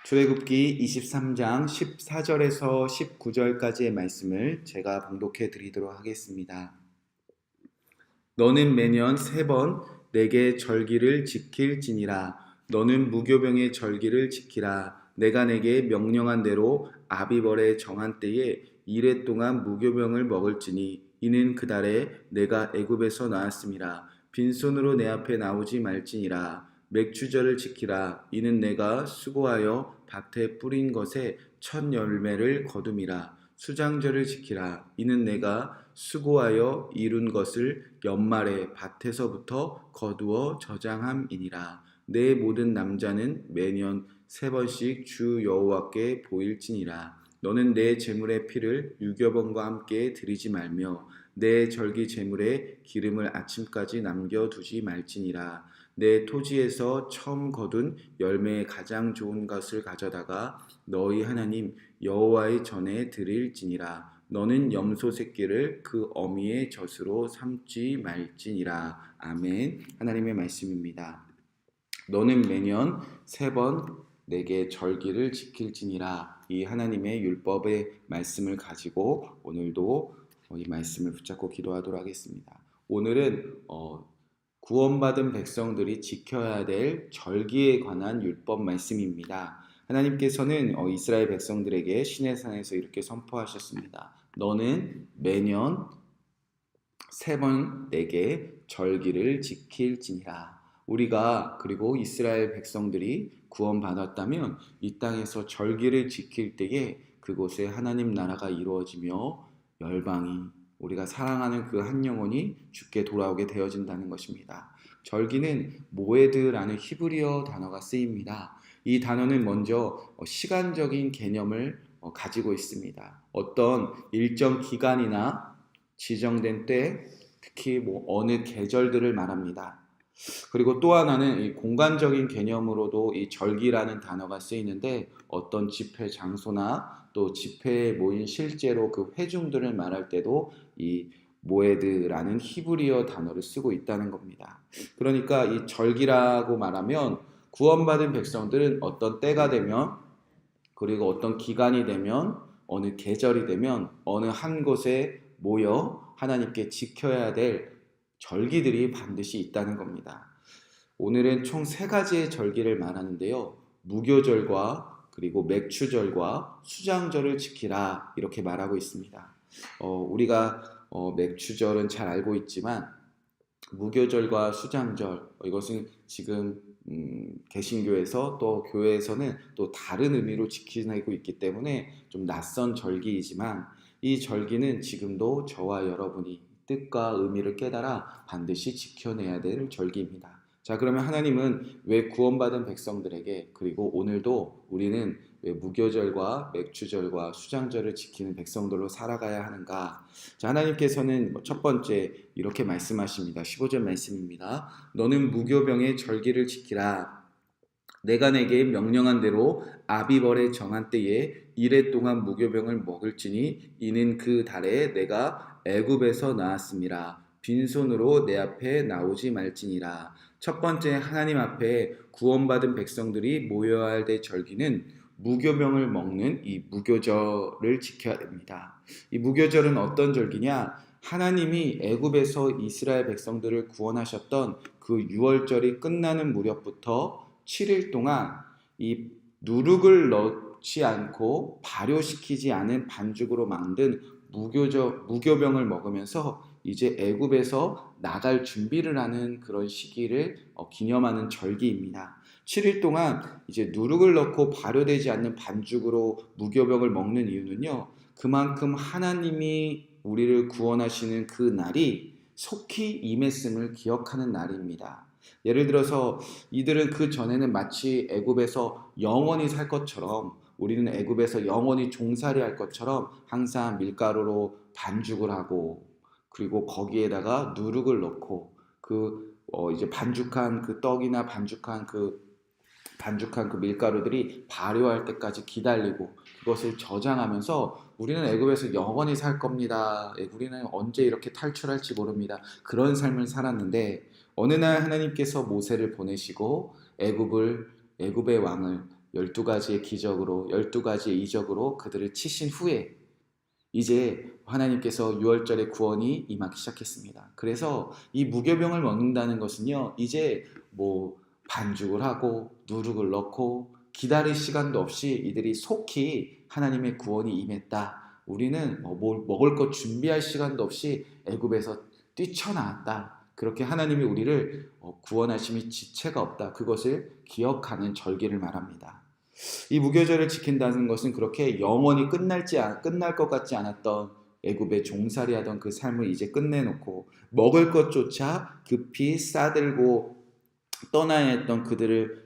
출애굽기 23장 14절에서 19절까지의 말씀을 제가 봉독해 드리도록 하겠습니다. 너는 매년 3번 내게 절기를 지킬지니라. 너는 무교병의 절기를 지키라. 내가 내게 명령한 대로 아비벌에 정한 때에 이레 동안 무교병을 먹을지니 이는 그 달에 내가 애굽에서 나왔음이라. 빈손으로 내 앞에 나오지 말지니라. 맥추절을 지키라. 이는 내가 수고하여 밭에 뿌린 것에 첫 열매를 거둠이라. 수장절을 지키라. 이는 내가 수고하여 이룬 것을 연말에 밭에서부터 거두어 저장함이니라. 내 모든 남자는 매년 3번씩 주 여호와께 보일지니라. 너는 내 제물의 피를 유교번과 함께 드리지 말며 내 절기 제물에 기름을 아침까지 남겨두지 말지니라. 내 토지에서 처음 거둔 열매의 가장 좋은 것을 가져다가 너희 하나님 여호와의 전에 드릴지니라. 너는 염소 새끼를 그 어미의 젖으로 삼지 말지니라. 아멘. 하나님의 말씀입니다. 너는 매년 3번 내게 절기를 지킬지니라. 이 하나님의 율법의 말씀을 가지고 오늘도 이 말씀을 붙잡고 기도하도록 하겠습니다. 오늘은 구원받은 백성들이 지켜야 될 절기에 관한 율법 말씀입니다. 하나님께서는 이스라엘 백성들에게 시내산에서 이렇게 선포하셨습니다. 너는 매년 3번 내게 절기를 지킬지니라. 우리가 그리고 이스라엘 백성들이 구원받았다면 이 땅에서 절기를 지킬 때에 그곳에 하나님 나라가 이루어지며 열방이 우리가 사랑하는 그 한 영혼이 주께 돌아오게 되어진다는 것입니다. 절기는 모에드라는 히브리어 단어가 쓰입니다. 이 단어는 먼저 시간적인 개념을 가지고 있습니다. 어떤 일정 기간이나 지정된 때, 특히 어느 계절들을 말합니다. 그리고 또 하나는 이 공간적인 개념으로도 이 절기라는 단어가 쓰이는데 어떤 집회 장소나 또 집회에 모인 실제로 그 회중들을 말할 때도 이 모에드라는 히브리어 단어를 쓰고 있다는 겁니다. 그러니까 이 절기라고 말하면 구원받은 백성들은 어떤 때가 되면 그리고 어떤 기간이 되면 어느 계절이 되면 어느 한 곳에 모여 하나님께 지켜야 될 절기들이 반드시 있다는 겁니다. 오늘은 총 3가지의 절기를 말하는데요. 무교절과 그리고 맥추절과 수장절을 지키라 이렇게 말하고 있습니다. 우리가 맥추절은 잘 알고 있지만 무교절과 수장절 이것은 지금 개신교에서 또 교회에서는 또 다른 의미로 지키고 있기 때문에 좀 낯선 절기이지만 이 절기는 지금도 저와 여러분이 뜻과 의미를 깨달아 반드시 지켜내야 될 절기입니다. 자, 그러면 하나님은 왜 구원받은 백성들에게 그리고 오늘도 우리는 왜 무교절과 맥추절과 수장절을 지키는 백성들로 살아가야 하는가? 자, 하나님께서는 첫 번째 이렇게 말씀하십니다. 15절 말씀입니다. 너는 무교병의 절기를 지키라. 내가 내게 명령한 대로 아비벌에 정한 때에 이레 동안 무교병을 먹을지니 이는 그 달에 내가 애굽에서 나왔음이라. 빈손으로 내 앞에 나오지 말지니라. 첫 번째 하나님 앞에 구원받은 백성들이 모여야 할 절기는 무교병을 먹는 이 무교절을 지켜야 됩니다. 이 무교절은 어떤 절기냐? 하나님이 애굽에서 이스라엘 백성들을 구원하셨던 그 유월절이 끝나는 무렵부터 7일 동안 이 누룩을 넣지 않고 발효시키지 않은 반죽으로 만든 무교병을 먹으면서 이제 애굽에서 나갈 준비를 하는 그런 시기를 기념하는 절기입니다. 7일 동안 이제 누룩을 넣고 발효되지 않는 반죽으로 무교병을 먹는 이유는요. 그만큼 하나님이 우리를 구원하시는 그 날이 속히 임했음을 기억하는 날입니다. 예를 들어서 이들은 그 전에는 마치 애굽에서 영원히 살 것처럼 우리는 애굽에서 영원히 종살이 할 것처럼 항상 밀가루로 반죽을 하고 그리고 거기에다가 누룩을 넣고 이제 반죽한 그 떡이나 반죽한 그 밀가루들이 발효할 때까지 기다리고 그것을 저장하면서 우리는 애굽에서 영원히 살 겁니다. 우리는 언제 이렇게 탈출할지 모릅니다. 그런 삶을 살았는데 어느 날 하나님께서 모세를 보내시고 애굽의 왕을 12가지의 기적으로 12가지의 이적으로 그들을 치신 후에 이제 하나님께서 유월절의 구원이 임하기 시작했습니다. 그래서 이 무교병을 먹는다는 것은요, 이제 뭐 반죽을 하고 누룩을 넣고 기다릴 시간도 없이 이들이 속히 하나님의 구원이 임했다. 우리는 뭘 먹을 것 준비할 시간도 없이 애굽에서 뛰쳐나왔다. 그렇게 하나님이 우리를 구원하심이 지체가 없다. 그것을 기억하는 절기를 말합니다. 이 무교절을 지킨다는 것은 그렇게 영원히 끝날 것 같지 않았던 애굽에 종살이하던 그 삶을 이제 끝내놓고 먹을 것조차 급히 싸들고 떠나야 했던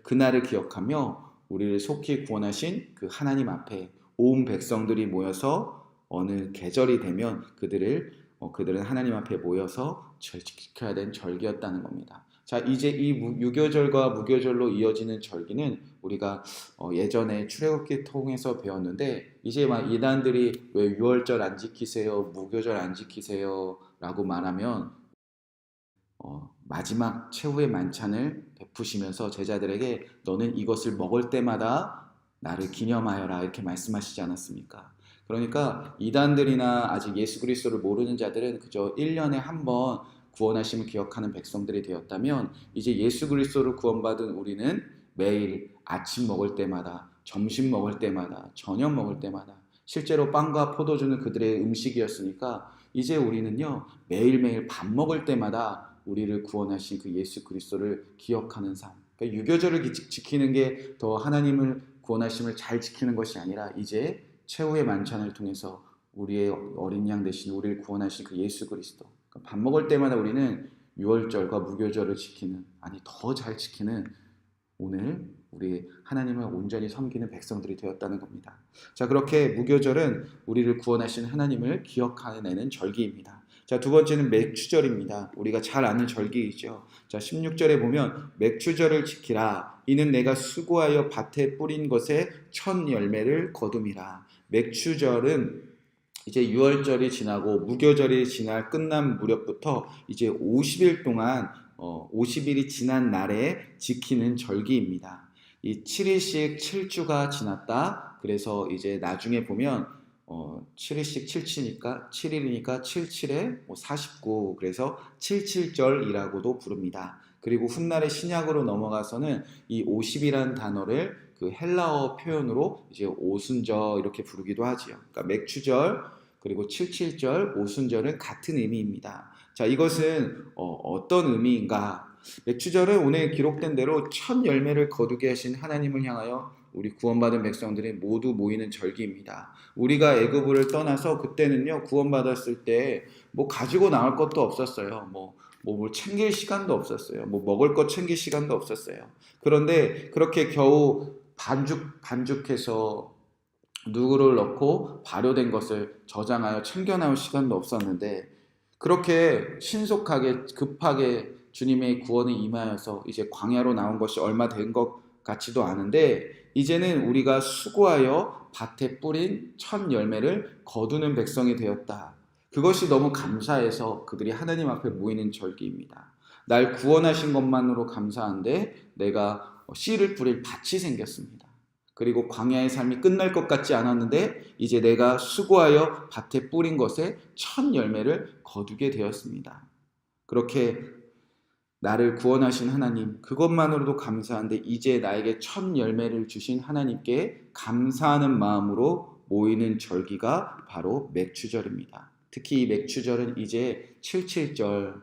그날을 기억하며 우리를 속히 구원하신 그 하나님 앞에 온 백성들이 모여서 어느 계절이 되면 그들은 하나님 앞에 모여서 지켜야 된 절기였다는 겁니다. 자, 이제 이 유교절과 무교절로 이어지는 절기는 우리가 예전에 출애굽기 통해서 배웠는데, 이제 막 이단들이 왜 유월절 안 지키세요, 무교절 안 지키세요 라고 말하면 마지막 최후의 만찬을 베푸시면서 제자들에게 너는 이것을 먹을 때마다 나를 기념하여라 이렇게 말씀하시지 않았습니까? 그러니까 이단들이나 아직 예수 그리스도를 모르는 자들은 그저 1년에 한 번 구원하심을 기억하는 백성들이 되었다면, 이제 예수 그리스도를 구원받은 우리는 매일 아침 먹을 때마다, 점심 먹을 때마다, 저녁 먹을 때마다, 실제로 빵과 포도주는 그들의 음식이었으니까 이제 우리는요 매일매일 밥 먹을 때마다 우리를 구원하신 그 예수 그리스도를 기억하는 삶. 그러니까 유교절을 지키는 게 더 하나님을 구원하심을 잘 지키는 것이 아니라 이제 최후의 만찬을 통해서 우리의 어린 양 대신 우리를 구원하신 그 예수 그리스도. 그러니까 밥 먹을 때마다 우리는 유월절과 무교절을 지키는, 아니 더 잘 지키는 오늘 우리 하나님을 온전히 섬기는 백성들이 되었다는 겁니다. 자, 그렇게 무교절은 우리를 구원하신 하나님을 기억해내는 절기입니다. 자, 두 번째는 맥추절입니다. 우리가 잘 아는 절기이죠. 자, 16절에 보면 맥추절을 지키라. 이는 내가 수고하여 밭에 뿌린 것에 첫 열매를 거둠이라. 맥추절은 이제 유월절이 지나고 무교절이 끝난 무렵부터 이제 50일 동안 50일이 지난 날에 지키는 절기입니다. 이 7일씩 7주가 지났다. 그래서 이제 나중에 보면 7일씩 7일이니까 77에 49, 그래서 77절이라고도 부릅니다. 그리고 훗날에 신약으로 넘어가서는 이 50이라는 단어를 그 헬라어 표현으로 이제 오순절 이렇게 부르기도 하지요. 그러니까 맥추절 그리고 77절, 오순절은 같은 의미입니다. 자, 이것은 어떤 의미인가? 맥추절은 오늘 기록된 대로 첫 열매를 거두게 하신 하나님을 향하여 우리 구원받은 백성들이 모두 모이는 절기입니다. 우리가 애굽을 떠나서 그때는요 구원받았을 때 뭐 가지고 나올 것도 없었어요. 뭘 챙길 시간도 없었어요. 뭐 먹을 것 챙길 시간도 없었어요. 그런데 그렇게 겨우 반죽해서 누구를 넣고 발효된 것을 저장하여 챙겨 나올 시간도 없었는데, 그렇게 신속하게 급하게 주님의 구원에 임하여서 이제 광야로 나온 것이 얼마 된 것 같지도 않은데, 이제는 우리가 수고하여 밭에 뿌린 첫 열매를 거두는 백성이 되었다. 그것이 너무 감사해서 그들이 하나님 앞에 모이는 절기입니다. 날 구원하신 것만으로 감사한데 내가 씨를 뿌릴 밭이 생겼습니다. 그리고 광야의 삶이 끝날 것 같지 않았는데 이제 내가 수고하여 밭에 뿌린 것에 첫 열매를 거두게 되었습니다. 그렇게 나를 구원하신 하나님, 그것만으로도 감사한데 이제 나에게 첫 열매를 주신 하나님께 감사하는 마음으로 모이는 절기가 바로 맥추절입니다. 특히 이 맥추절은 이제 77절,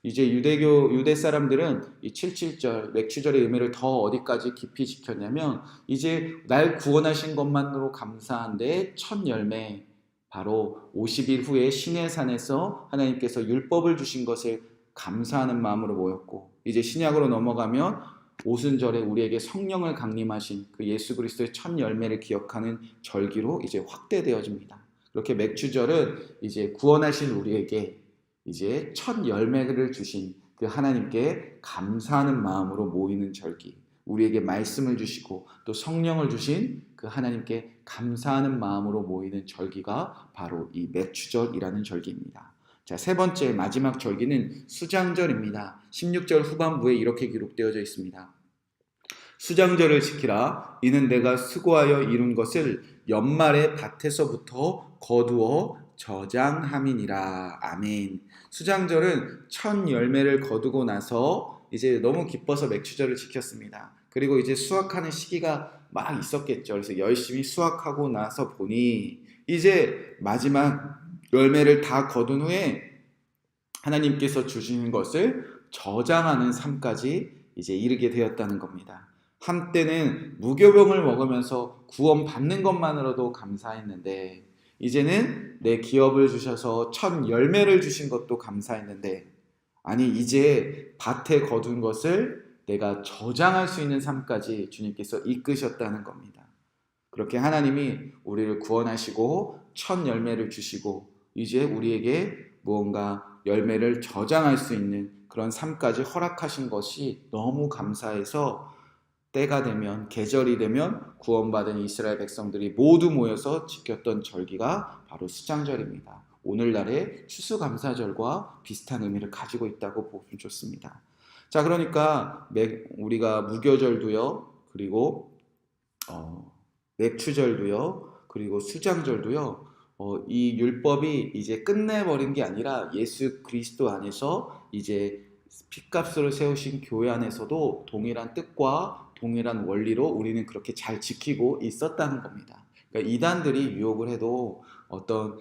이제 유대 사람들은 이 77절 맥추절의 의미를 더 어디까지 깊이 지켰냐면, 이제 날 구원하신 것만으로 감사한데 첫 열매, 바로 50일 후에 시내산에서 하나님께서 율법을 주신 것을 감사하는 마음으로 모였고, 이제 신약으로 넘어가면 오순절에 우리에게 성령을 강림하신 그 예수 그리스도의 첫 열매를 기억하는 절기로 이제 확대되어집니다. 그렇게 맥추절은 이제 구원하신 우리에게 이제 첫 열매를 주신 그 하나님께 감사하는 마음으로 모이는 절기, 우리에게 말씀을 주시고 또 성령을 주신 그 하나님께 감사하는 마음으로 모이는 절기가 바로 이 맥추절이라는 절기입니다. 자, 세 번째 마지막 절기는 수장절입니다. 16절 후반부에 이렇게 기록되어져 있습니다. 수장절을 지키라. 이는 내가 수고하여 이룬 것을 연말에 밭에서부터 거두어 저장함이니라. 아멘. 수장절은 첫 열매를 거두고 나서 이제 너무 기뻐서 맥추절을 지켰습니다. 그리고 이제 수확하는 시기가 막 있었겠죠. 그래서 열심히 수확하고 나서 보니 이제 마지막 열매를 다 거둔 후에 하나님께서 주시는 것을 저장하는 삶까지 이제 이르게 되었다는 겁니다. 한때는 무교병을 먹으면서 구원 받는 것만으로도 감사했는데 이제는 내 기업을 주셔서 첫 열매를 주신 것도 감사했는데 아니 이제 밭에 거둔 것을 내가 저장할 수 있는 삶까지 주님께서 이끄셨다는 겁니다. 그렇게 하나님이 우리를 구원하시고 첫 열매를 주시고 이제 우리에게 무언가 열매를 저장할 수 있는 그런 삶까지 허락하신 것이 너무 감사해서 때가 되면 계절이 되면 구원받은 이스라엘 백성들이 모두 모여서 지켰던 절기가 바로 수장절입니다. 오늘날의 추수감사절과 비슷한 의미를 가지고 있다고 보면 좋습니다. 자, 그러니까 우리가 무교절도요, 그리고 맥추절도요, 그리고 수장절도요, 이 율법이 이제 끝내버린 게 아니라 예수 그리스도 안에서 이제 핏값으로 세우신 교회 안에서도 동일한 뜻과 동일한 원리로 우리는 그렇게 잘 지키고 있었다는 겁니다. 그러니까 이단들이 유혹을 해도 어떤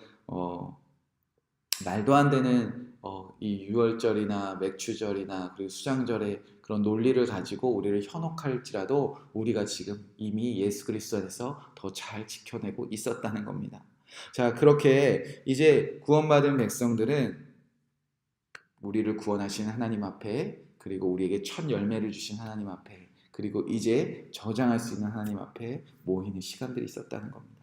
말도 안 되는 이 유월절이나 맥추절이나 그리고 수장절의 그런 논리를 가지고 우리를 현혹할지라도 우리가 지금 이미 예수 그리스도 안에서 더 잘 지켜내고 있었다는 겁니다. 자, 그렇게 이제 구원받은 백성들은 우리를 구원하신 하나님 앞에 그리고 우리에게 첫 열매를 주신 하나님 앞에 그리고 이제 저장할 수 있는 하나님 앞에 모이는 시간들이 있었다는 겁니다.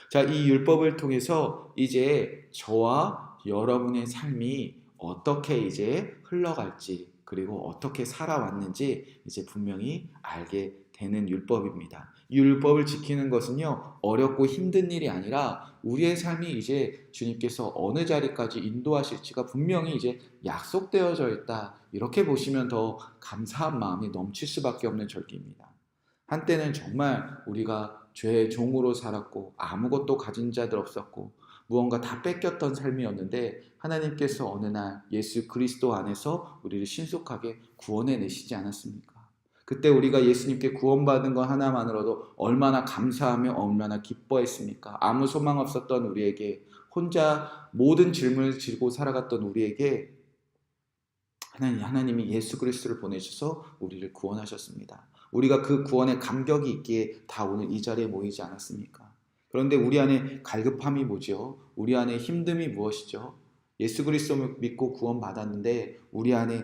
자, 이 율법을 통해서 이제 저와 여러분의 삶이 어떻게 이제 흘러갈지 그리고 어떻게 살아왔는지 이제 분명히 알게 되는 율법입니다. 이 율법을 지키는 것은요, 어렵고 힘든 일이 아니라 우리의 삶이 이제 주님께서 어느 자리까지 인도하실지가 분명히 이제 약속되어져 있다. 이렇게 보시면 더 감사한 마음이 넘칠 수밖에 없는 절기입니다. 한때는 정말 우리가 죄의 종으로 살았고 아무것도 가진 자들 없었고 무언가 다 뺏겼던 삶이었는데 하나님께서 어느 날 예수 그리스도 안에서 우리를 신속하게 구원해 내시지 않았습니까? 그때 우리가 예수님께 구원받은 것 하나만으로도 얼마나 감사하며 얼마나 기뻐했습니까? 아무 소망 없었던 우리에게 혼자 모든 짐을 지고 살아갔던 우리에게 하나님이 예수 그리스도를 보내셔서 우리를 구원하셨습니다. 우리가 그 구원에 감격이 있기에 다 오늘 이 자리에 모이지 않았습니까? 그런데 우리 안에 갈급함이 뭐죠? 우리 안에 힘듦이 무엇이죠? 예수 그리스도 믿고 구원받았는데 우리 안에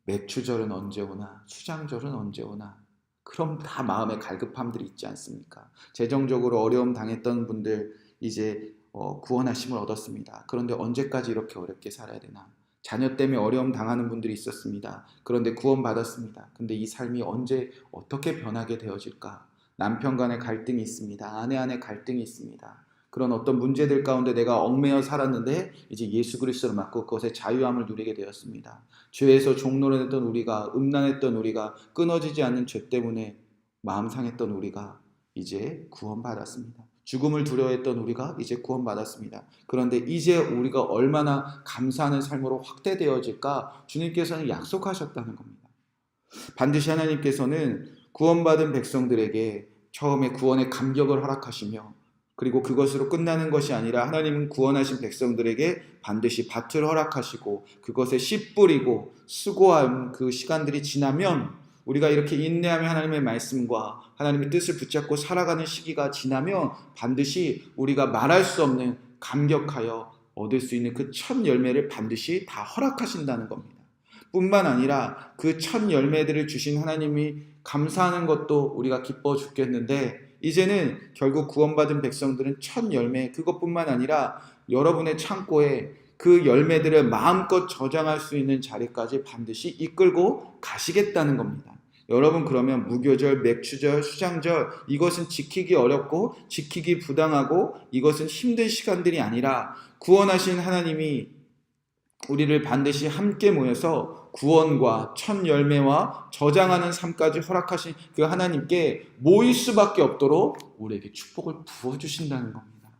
맥추절은 언제 오나 수장절은 언제 오나 그럼 다 마음에 갈급함들이 있지 않습니까? 재정적으로 어려움 당했던 분들 이제 구원하심을 얻었습니다. 그런데 언제까지 이렇게 어렵게 살아야 되나? 자녀 때문에 어려움 당하는 분들이 있었습니다. 그런데 구원받았습니다. 근데 이 삶이 언제 어떻게 변하게 되어질까? 남편 간의 갈등이 있습니다. 아내 안에 갈등이 있습니다. 그런 어떤 문제들 가운데 내가 얽매여 살았는데 이제 예수 그리스도를 맡고 그것의 자유함을 누리게 되었습니다. 죄에서 종노릇했던 우리가 음란했던 우리가 끊어지지 않는 죄 때문에 마음 상했던 우리가 이제 구원받았습니다. 죽음을 두려워했던 우리가 이제 구원받았습니다. 그런데 이제 우리가 얼마나 감사하는 삶으로 확대되어질까 주님께서는 약속하셨다는 겁니다. 반드시 하나님께서는 구원받은 백성들에게 처음에 구원의 감격을 허락하시며 그리고 그것으로 끝나는 것이 아니라 하나님은 구원하신 백성들에게 반드시 밭을 허락하시고 그것에 씨 뿌리고 수고한 그 시간들이 지나면 우리가 이렇게 인내하며 하나님의 말씀과 하나님의 뜻을 붙잡고 살아가는 시기가 지나면 반드시 우리가 말할 수 없는 감격하여 얻을 수 있는 그 첫 열매를 반드시 다 허락하신다는 겁니다. 뿐만 아니라 그 첫 열매들을 주신 하나님이 감사하는 것도 우리가 기뻐 죽겠는데 이제는 결국 구원받은 백성들은 첫 열매 그것뿐만 아니라 여러분의 창고에 그 열매들을 마음껏 저장할 수 있는 자리까지 반드시 이끌고 가시겠다는 겁니다. 여러분 그러면 무교절, 맥추절, 수장절 이것은 지키기 어렵고 지키기 부당하고 이것은 힘든 시간들이 아니라 구원하신 하나님이 우리를 반드시 함께 모여서 구원과 첫 열매와 저장하는 삶까지 허락하신 그 하나님께 모일 수밖에 없도록 우리에게 축복을 부어주신다는 겁니다.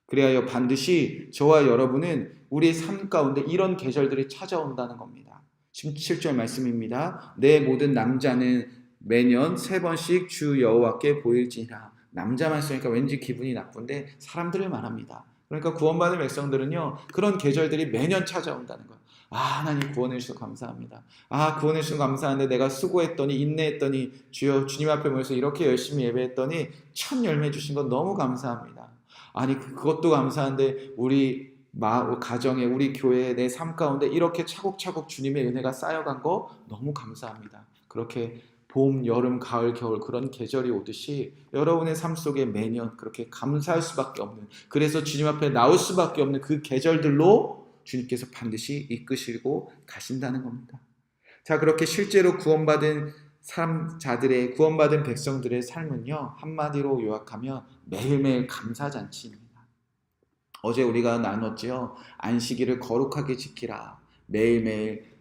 그래야 반드시 저와 여러분은 우리의 삶 가운데 이런 계절들이 찾아온다는 겁니다. 17절 말씀입니다. 내 모든 남자는 매년 3번씩 주 여호와께 보일지니라. 남자만 쓰니까 왠지 기분이 나쁜데 사람들을 말합니다. 그러니까 구원받은 백성들은요, 그런 계절들이 매년 찾아온다는 거예요. 하나님 구원해 주셔서 감사합니다. 구원해 주셔서 감사한데 내가 수고했더니 인내했더니 주여 주님 앞에 모여서 이렇게 열심히 예배했더니 첫 열매 주신 건 너무 감사합니다. 아니 그것도 감사한데 우리 가정에 우리 교회에 내 삶 가운데 이렇게 차곡차곡 주님의 은혜가 쌓여간 거 너무 감사합니다. 그렇게 봄, 여름, 가을, 겨울 그런 계절이 오듯이 여러분의 삶 속에 매년 그렇게 감사할 수밖에 없는, 그래서 주님 앞에 나올 수밖에 없는 그 계절들로 주님께서 반드시 이끄시고 가신다는 겁니다. 자, 그렇게 실제로 구원받은 자들의, 구원받은 백성들의 삶은요, 한마디로 요약하면 매일매일 감사잔치입니다. 어제 우리가 나눴지요. 안식일을 거룩하게 지키라. 매일매일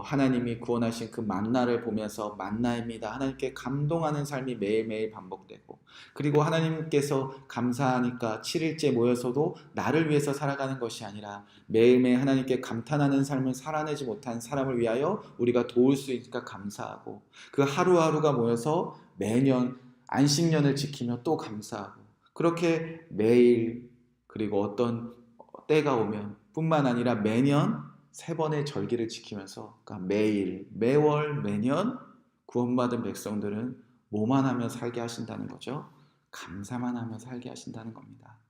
하나님이 구원하신 그 만나를 보면서 만나입니다. 하나님께 감동하는 삶이 매일매일 반복되고, 그리고 하나님께서 감사하니까 7일째 모여서도 나를 위해서 살아가는 것이 아니라 매일매일 하나님께 감탄하는 삶을 살아내지 못한 사람을 위하여 우리가 도울 수 있으니까 감사하고, 그 하루하루가 모여서 매년 안식년을 지키며 또 감사하고, 그렇게 매일, 그리고 어떤 때가 오면 뿐만 아니라 매년 3번의 절기를 지키면서, 그러니까 매일, 매월, 매년 구원받은 백성들은 뭐만 하며 살게 하신다는 거죠? 감사만 하며 살게 하신다는 겁니다.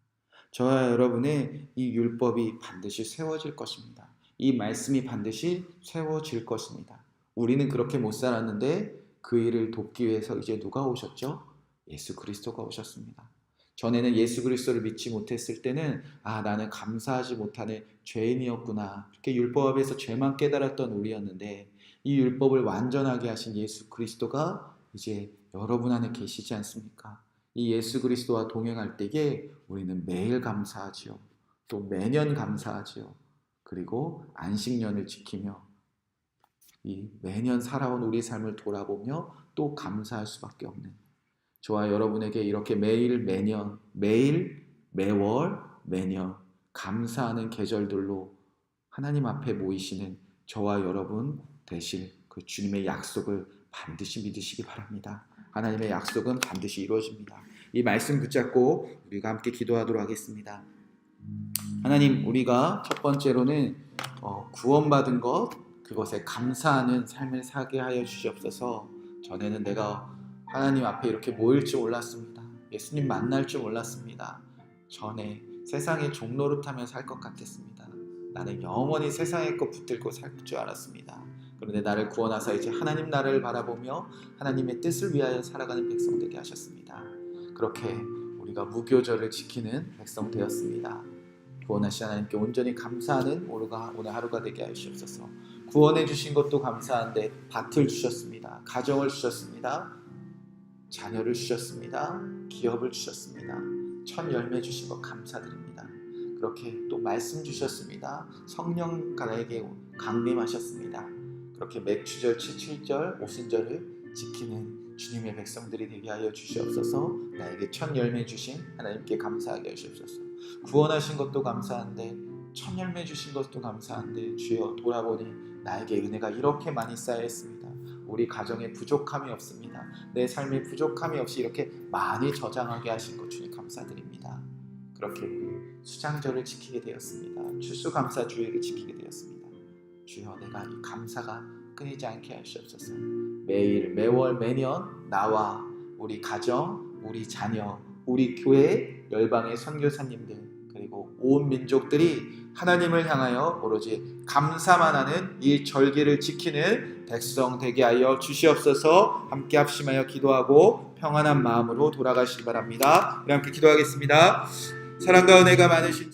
저와 여러분의 이 율법이 반드시 세워질 것입니다. 이 말씀이 반드시 세워질 것입니다. 우리는 그렇게 못 살았는데 그 일을 돕기 위해서 이제 누가 오셨죠? 예수 그리스도가 오셨습니다. 전에는 예수 그리스도를 믿지 못했을 때는 나는 감사하지 못하는 죄인이었구나, 이렇게 율법 앞에서 죄만 깨달았던 우리였는데, 이 율법을 완전하게 하신 예수 그리스도가 이제 여러분 안에 계시지 않습니까? 이 예수 그리스도와 동행할 때에 우리는 매일 감사하지요. 또 매년 감사하지요. 그리고 안식년을 지키며 이 매년 살아온 우리 삶을 돌아보며 또 감사할 수밖에 없는, 저와 여러분에게 이렇게 매일, 매년, 매일, 매월, 매년 감사하는 계절들로 하나님 앞에 모이시는 저와 여러분 되실 그 주님의 약속을 반드시 믿으시기 바랍니다. 하나님의 약속은 반드시 이루어집니다. 이 말씀 붙잡고 우리가 함께 기도하도록 하겠습니다. 하나님, 우리가 첫 번째로는 구원받은 것, 그것에 감사하는 삶을 살게 하여 주시옵소서. 전에는 내가 하나님 앞에 이렇게 모일 줄 몰랐습니다. 예수님 만날 줄 몰랐습니다. 전에 세상의 종노릇하며 살 것 같았습니다. 나는 영원히 세상의 것 붙들고 살 줄 알았습니다. 그런데 나를 구원하사 이제 하나님 나라를 바라보며 하나님의 뜻을 위하여 살아가는 백성 되게 하셨습니다. 그렇게 우리가 무교절을 지키는 백성 되었습니다. 구원하신 하나님께 온전히 감사하는 오늘 하루가 되게 하시옵소서. 구원해 주신 것도 감사한데 밭을 주셨습니다. 가정을 주셨습니다. 자녀를 주셨습니다. 기업을 주셨습니다. 첫 열매 주신 것 감사드립니다. 그렇게 또 말씀 주셨습니다. 성령 나에게 강림하셨습니다. 그렇게 맥추절, 칠칠 오순절을 지키는 주님의 백성들이 되게 하여 주시옵소서. 나에게 첫 열매 주신 하나님께 감사하게 하시옵소서. 구원하신 것도 감사한데 첫 열매 주신 것도 감사한데 주여 돌아보니 나에게 은혜가 이렇게 많이 쌓여 있습니다. 우리 가정에 부족함이 없습니다. 내 삶에 부족함이 없이 이렇게 많이 저장하게 하신 것 주님 감사드립니다. 그렇게 우리 수장절을 지키게 되었습니다. 추수감사주일을 지키게 되었습니다. 주여, 내가 이 감사가 끊이지 않게 하시옵소서. 매일, 매월, 매년 나와 우리 가정, 우리 자녀, 우리 교회, 열방의 선교사님들, 그리고 온 민족들이 하나님을 향하여 오로지 감사만 하는 이 절기를 지키는 백성 되게 하여 주시옵소서. 함께 합심하여 기도하고 평안한 마음으로 돌아가시기 바랍니다. 우리 함께 기도하겠습니다. 사랑과 은혜가 많으신